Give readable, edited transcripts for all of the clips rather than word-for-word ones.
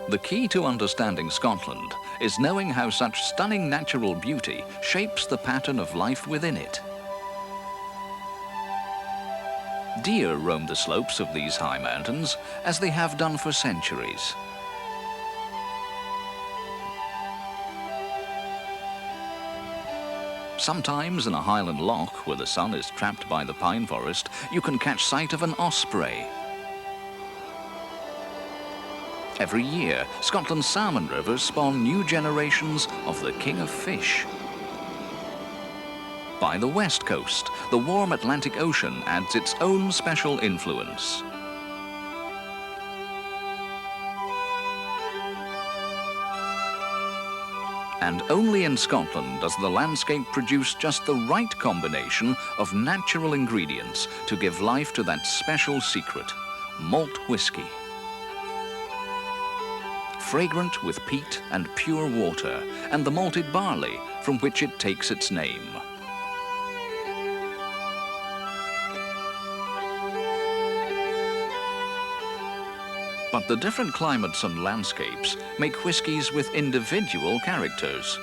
The key to understanding Scotland is knowing how such stunning natural beauty shapes the pattern of life within it. Deer roam the slopes of these high mountains as they have done for centuries. Sometimes in a highland loch where the sun is trapped by the pine forest, you can catch sight of an osprey. Every year, Scotland's salmon rivers spawn new generations of the king of fish. By the west coast, the warm Atlantic Ocean adds its own special influence. And only in Scotland does the landscape produce just the right combination of natural ingredients to give life to that special secret, malt whisky. Fragrant with peat and pure water, and the malted barley from which it takes its name. But the different climates and landscapes make whiskies with individual characters.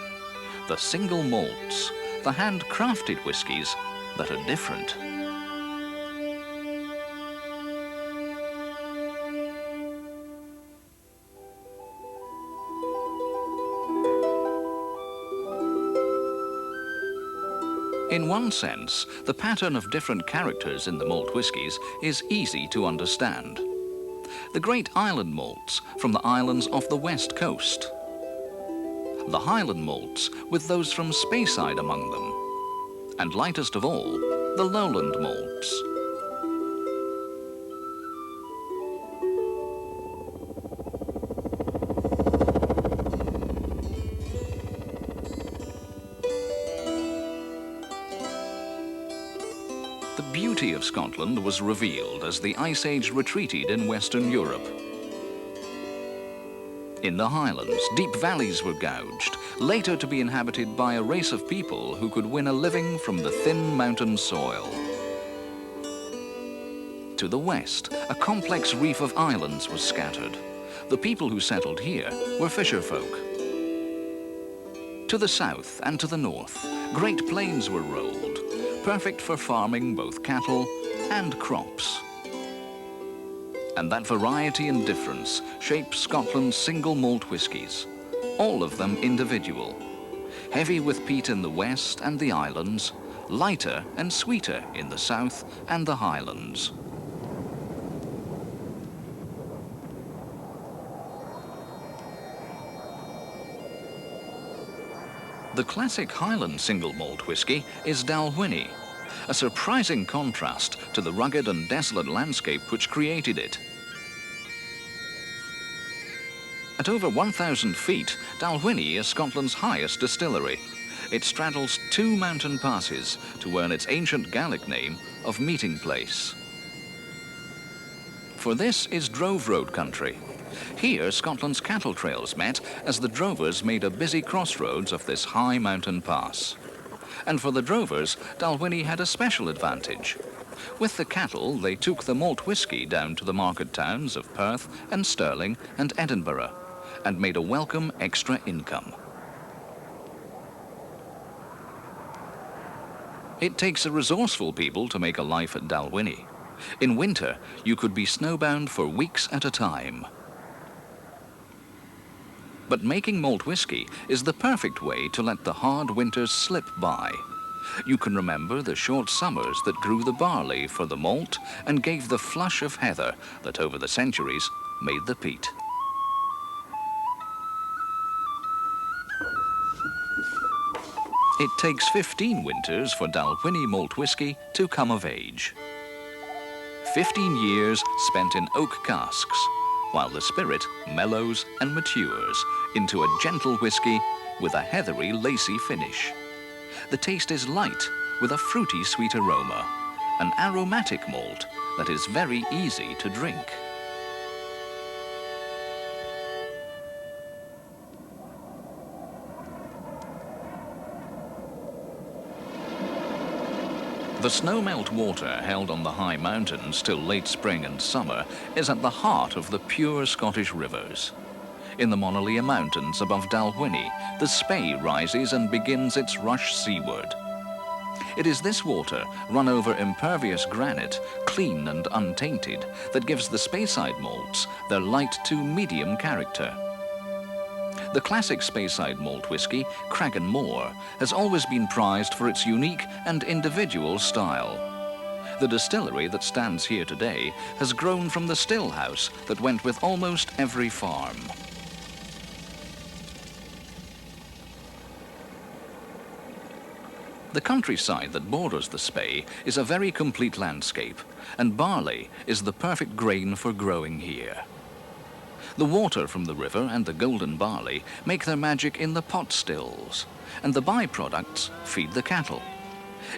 The single malts, the handcrafted whiskies that are different. In one sense, the pattern of different characters in the malt whiskies is easy to understand. The great island malts from the islands off the west coast. The Highland malts with those from Speyside among them. And lightest of all, the lowland malts. The beauty of Scotland was revealed as the Ice Age retreated in Western Europe. In the Highlands, deep valleys were gouged, later to be inhabited by a race of people who could win a living from the thin mountain soil. To the west, a complex reef of islands was scattered. The people who settled here were fisherfolk. To the south and to the north, great plains were rolled, perfect for farming both cattle and crops. And that variety and difference shapes Scotland's single malt whiskies, all of them individual, heavy with peat in the west and the islands, lighter and sweeter in the south and the highlands. The classic Highland single malt whisky is Dalwhinnie, a surprising contrast to the rugged and desolate landscape which created it. At over 1,000 feet, Dalwhinnie is Scotland's highest distillery. It straddles two mountain passes to earn its ancient Gaelic name of meeting place. For this is Drove Road country. Here, Scotland's cattle trails met as the drovers made a busy crossroads of this high mountain pass. And for the drovers, Dalwhinnie had a special advantage. With the cattle, they took the malt whisky down to the market towns of Perth and Stirling and Edinburgh, and made a welcome extra income. It takes a resourceful people to make a life at Dalwhinnie. In winter, you could be snowbound for weeks at a time. But making malt whisky is the perfect way to let the hard winters slip by. You can remember the short summers that grew the barley for the malt and gave the flush of heather that over the centuries made the peat. It takes 15 winters for Dalwhinnie malt whisky to come of age. 15 years spent in oak casks, while the spirit mellows and matures into a gentle whisky with a heathery, lacy finish. The taste is light with a fruity sweet aroma, an aromatic malt that is very easy to drink. The snowmelt water held on the high mountains till late spring and summer is at the heart of the pure Scottish rivers. In the Monalia Mountains above Dalwhinnie, the Spey rises and begins its rush seaward. It is this water, run over impervious granite, clean and untainted, that gives the Speyside malts their light to medium character. The classic Speyside malt whisky, Cragganmore, has always been prized for its unique and individual style. The distillery that stands here today has grown from the still house that went with almost every farm. The countryside that borders the Spey is a very complete landscape, and barley is the perfect grain for growing here. The water from the river and the golden barley make their magic in the pot stills, and the byproducts feed the cattle.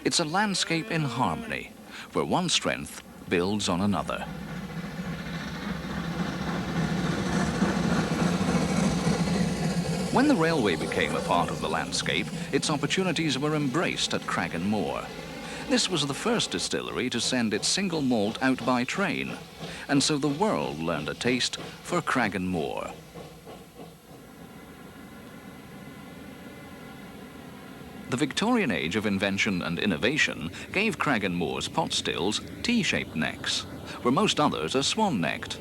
It's a landscape in harmony, where one strength builds on another. When the railway became a part of the landscape, its opportunities were embraced at Cragganmore. This was the first distillery to send its single malt out by train, and so the world learned a taste for Cragganmore. The Victorian age of invention and innovation gave Cragganmore's pot stills T-shaped necks, where most others are swan-necked,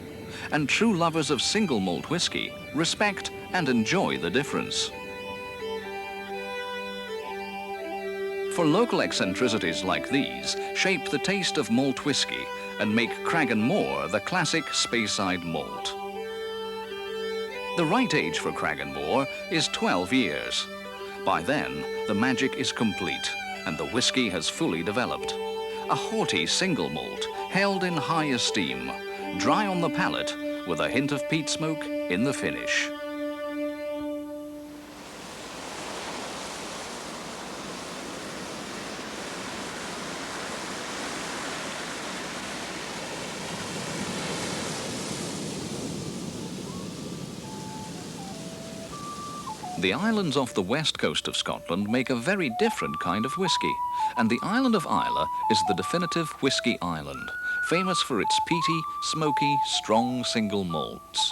and true lovers of single malt whisky respect and enjoy the difference. For local eccentricities like these, shape the taste of malt whisky and make Cragganmore the classic Speyside malt. The right age for Cragganmore is 12 years. By then, the magic is complete and the whisky has fully developed. A haughty single malt, held in high esteem, dry on the palate with a hint of peat smoke in the finish. The islands off the west coast of Scotland make a very different kind of whisky, and the island of Islay is the definitive whisky island, famous for its peaty, smoky, strong single malts.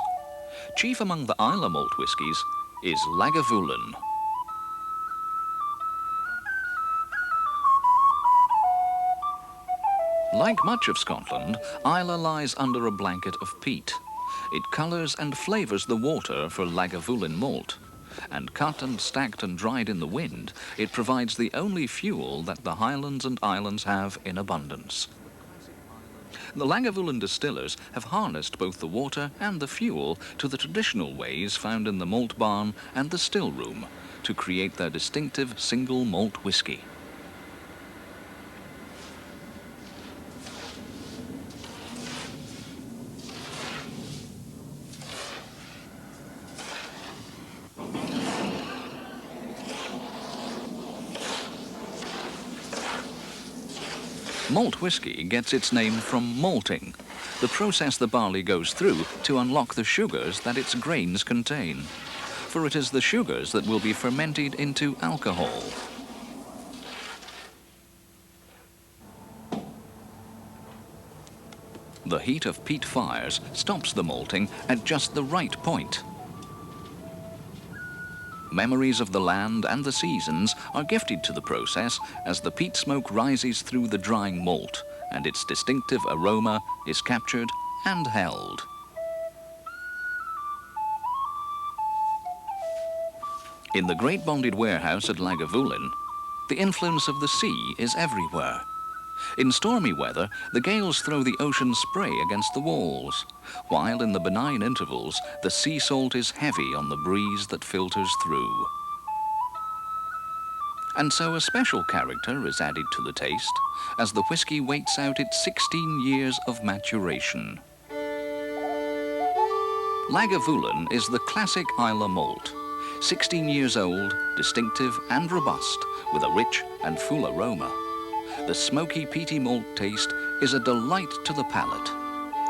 Chief among the Islay malt whiskies is Lagavulin. Like much of Scotland, Islay lies under a blanket of peat. It colours and flavours the water for Lagavulin malt. And cut and stacked and dried in the wind, it provides the only fuel that the highlands and islands have in abundance. The Lagavulin distillers have harnessed both the water and the fuel to the traditional ways found in the malt barn and the still room to create their distinctive single malt whisky. Malt whisky gets its name from malting, the process the barley goes through to unlock the sugars that its grains contain. For it is the sugars that will be fermented into alcohol. The heat of peat fires stops the malting at just the right point. Memories of the land and the seasons are gifted to the process as the peat smoke rises through the drying malt and its distinctive aroma is captured and held. In the great bonded warehouse at Lagavulin, the influence of the sea is everywhere. In stormy weather, the gales throw the ocean spray against the walls, while in the benign intervals, the sea salt is heavy on the breeze that filters through. And so a special character is added to the taste as the whisky waits out its 16 years of maturation. Lagavulin is the classic Islay malt, 16 years old, distinctive and robust, with a rich and full aroma. The smoky, peaty malt taste is a delight to the palate,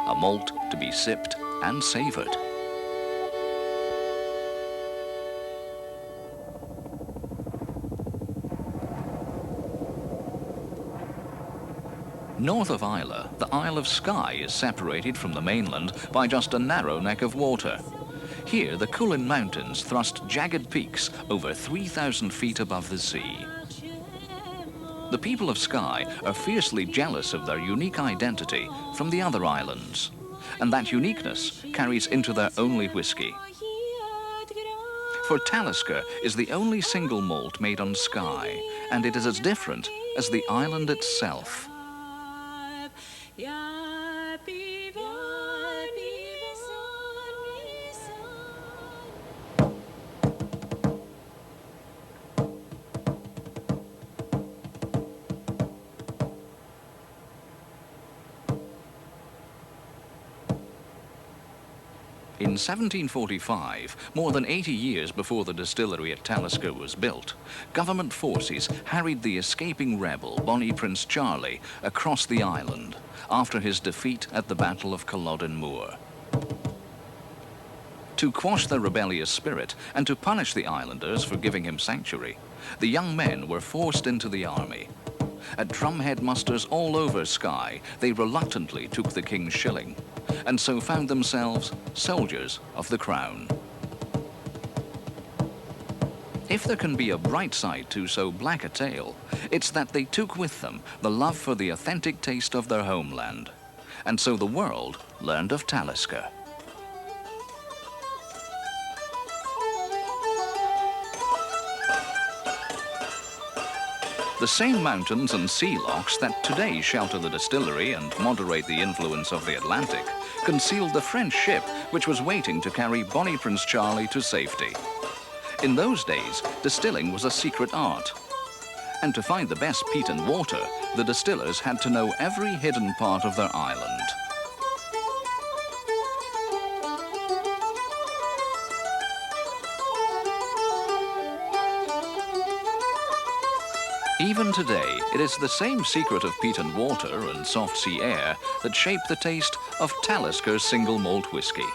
a malt to be sipped and savoured. North of Islay, the Isle of Skye is separated from the mainland by just a narrow neck of water. Here, the Kulin Mountains thrust jagged peaks over 3,000 feet above the sea. The people of Skye are fiercely jealous of their unique identity from the other islands, and that uniqueness carries into their only whiskey. For Talisker is the only single malt made on Skye, and it is as different as the island itself. In 1745, more than 80 years before the distillery at Talisker was built, government forces harried the escaping rebel Bonnie Prince Charlie across the island after his defeat at the Battle of Culloden Moor. To quash their rebellious spirit and to punish the islanders for giving him sanctuary, the young men were forced into the army. At drumhead musters all over Skye, they reluctantly took the king's shilling, and so found themselves soldiers of the crown. If there can be a bright side to so black a tale, it's that they took with them the love for the authentic taste of their homeland, and so the world learned of Talisker. The same mountains and sea locks that today shelter the distillery and moderate the influence of the Atlantic concealed the French ship which was waiting to carry Bonnie Prince Charlie to safety. In those days, distilling was a secret art. And to find the best peat and water, the distillers had to know every hidden part of their island. Even today, it is the same secret of peat and water and soft sea air that shape the taste of Talisker's single malt whiskey.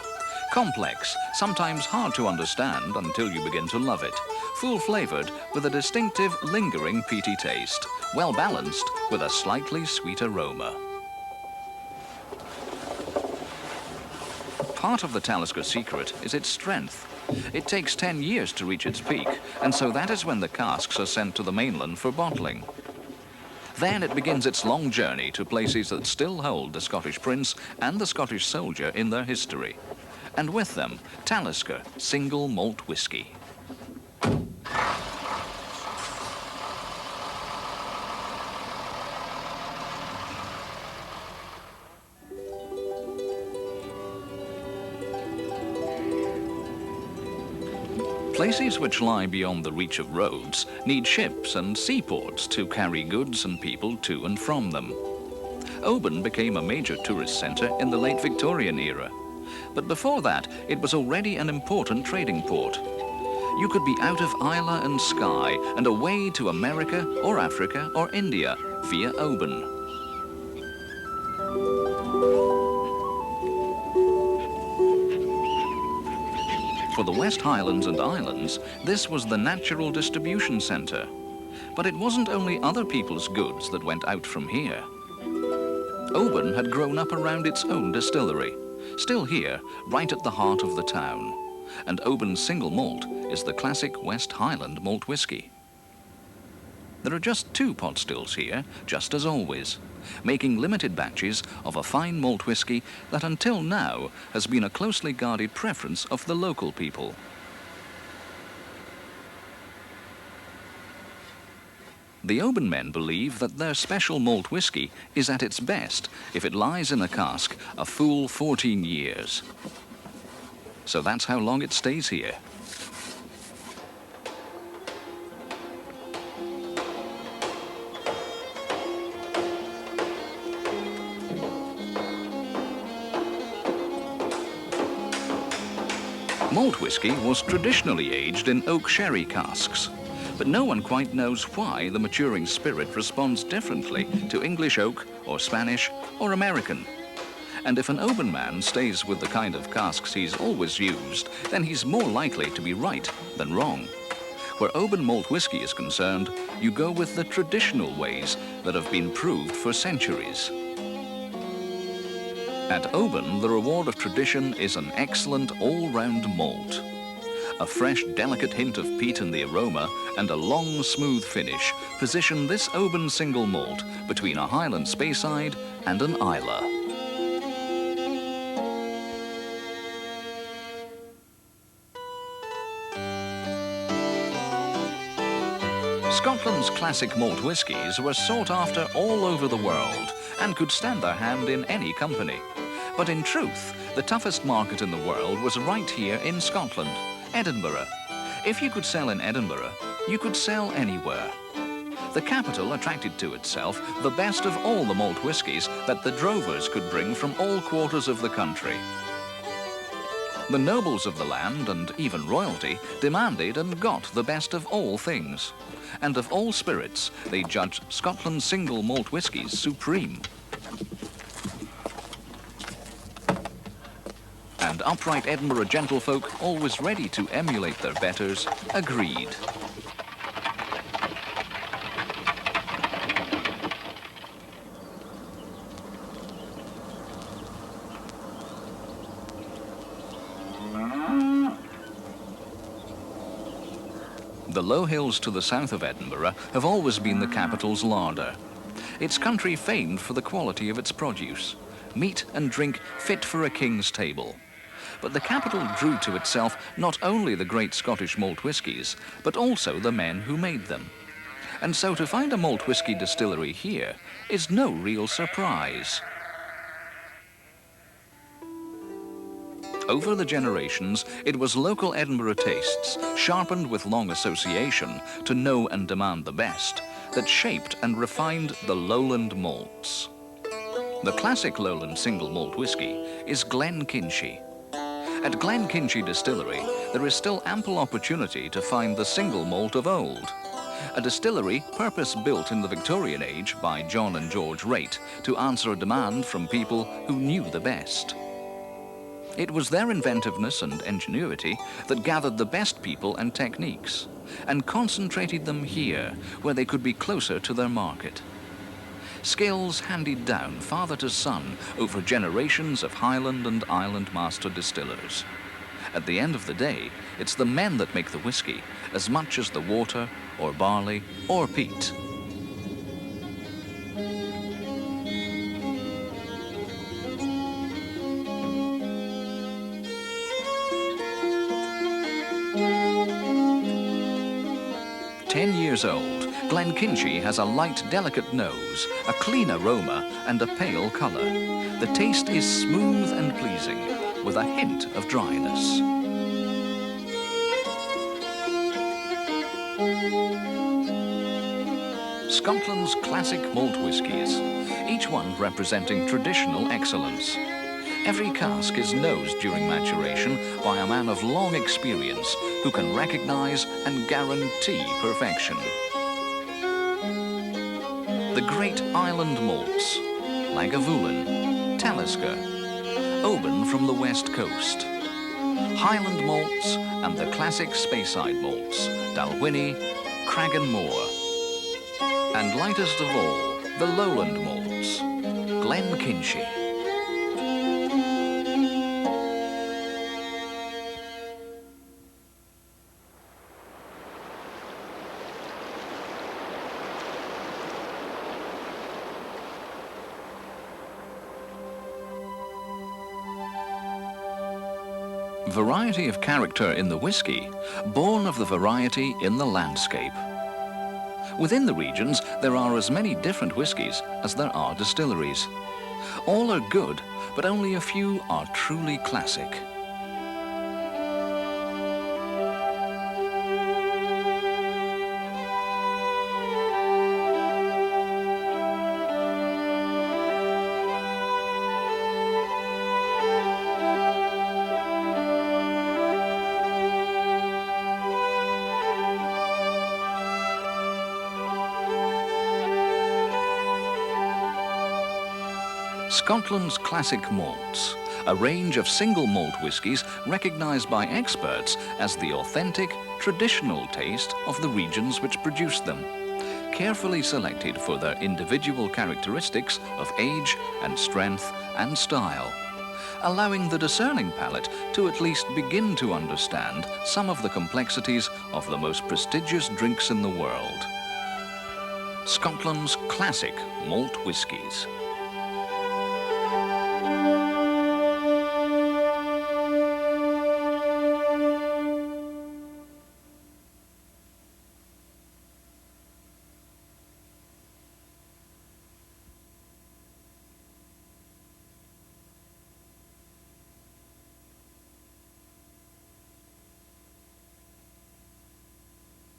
Complex, sometimes hard to understand until you begin to love it. Full-flavored with a distinctive, lingering peaty taste. Well-balanced with a slightly sweet aroma. Part of the Talisker secret is its strength. It takes 10 years to reach its peak, and so that is when the casks are sent to the mainland for bottling. Then it begins its long journey to places that still hold the Scottish prince and the Scottish soldier in their history. And with them, Talisker single malt whiskey. Places which lie beyond the reach of roads need ships and seaports to carry goods and people to and from them. Oban became a major tourist centre in the late Victorian era. But before that, it was already an important trading port. You could be out of Islay and Skye and away to America or Africa or India via Oban. For the West Highlands and Islands, this was the natural distribution centre. But it wasn't only other people's goods that went out from here. Oban had grown up around its own distillery, still here, right at the heart of the town. And Oban's single malt is the classic West Highland malt whiskey. There are just 2 pot stills here, just as always, making limited batches of a fine malt whiskey that until now has been a closely guarded preference of the local people. The Oban men believe that their special malt whiskey is at its best if it lies in a cask a full 14 years. So that's how long it stays here. Malt whiskey was traditionally aged in oak sherry casks, but no one quite knows why the maturing spirit responds differently to English oak or Spanish or American. And if an Oban man stays with the kind of casks he's always used, then he's more likely to be right than wrong. Where Oban malt whiskey is concerned, you go with the traditional ways that have been proved for centuries. At Oban, the reward of tradition is an excellent all-round malt. A fresh, delicate hint of peat in the aroma and a long, smooth finish position this Oban single malt between a Highland Speyside and an Islay. Scotland's classic malt whiskies were sought after all over the world and could stand their hand in any company. But in truth, the toughest market in the world was right here in Scotland, Edinburgh. If you could sell in Edinburgh, you could sell anywhere. The capital attracted to itself the best of all the malt whiskies that the drovers could bring from all quarters of the country. The nobles of the land and even royalty demanded and got the best of all things. And of all spirits, they judged Scotland's single malt whiskies supreme. And upright Edinburgh gentlefolk, always ready to emulate their betters, agreed. The low hills to the south of Edinburgh have always been the capital's larder. Its country famed for the quality of its produce, meat and drink fit for a king's table. But the capital drew to itself not only the great Scottish malt whiskies, but also the men who made them. And so to find a malt whisky distillery here is no real surprise. Over the generations, it was local Edinburgh tastes, sharpened with long association to know and demand the best, that shaped and refined the lowland malts. The classic lowland single malt whisky is Glenkinchie. At Glenkinchie Distillery, there is still ample opportunity to find the single malt of old. A distillery purpose-built in the Victorian age by John and George Raitt to answer a demand from people who knew the best. It was their inventiveness and ingenuity that gathered the best people and techniques and concentrated them here where they could be closer to their market. Skills handed down father to son over generations of Highland and Island master distillers. At the end of the day, it's the men that make the whiskey as much as the water or barley or peat. Years old, Glenkinchie has a light, delicate nose, a clean aroma and a pale colour. The taste is smooth and pleasing, with a hint of dryness. Scotland's classic malt whiskies, each one representing traditional excellence. Every cask is nosed during maturation by a man of long experience who can recognise and guarantee perfection. The great island malts, Lagavulin, Talisker, Oban from the west coast, Highland malts and the classic Speyside malts, Dalwhinnie, Cragganmore, and lightest of all, the lowland malts, Glenkinchie. Variety of character in the whiskey, born of the variety in the landscape. Within the regions, there are as many different whiskies as there are distilleries. All are good, but only a few are truly classic. Scotland's classic malts, a range of single malt whiskies recognised by experts as the authentic, traditional taste of the regions which produced them, carefully selected for their individual characteristics of age and strength and style. allowing the discerning palate to at least begin to understand some of the complexities of the most prestigious drinks in the world. Scotland's classic malt whiskies.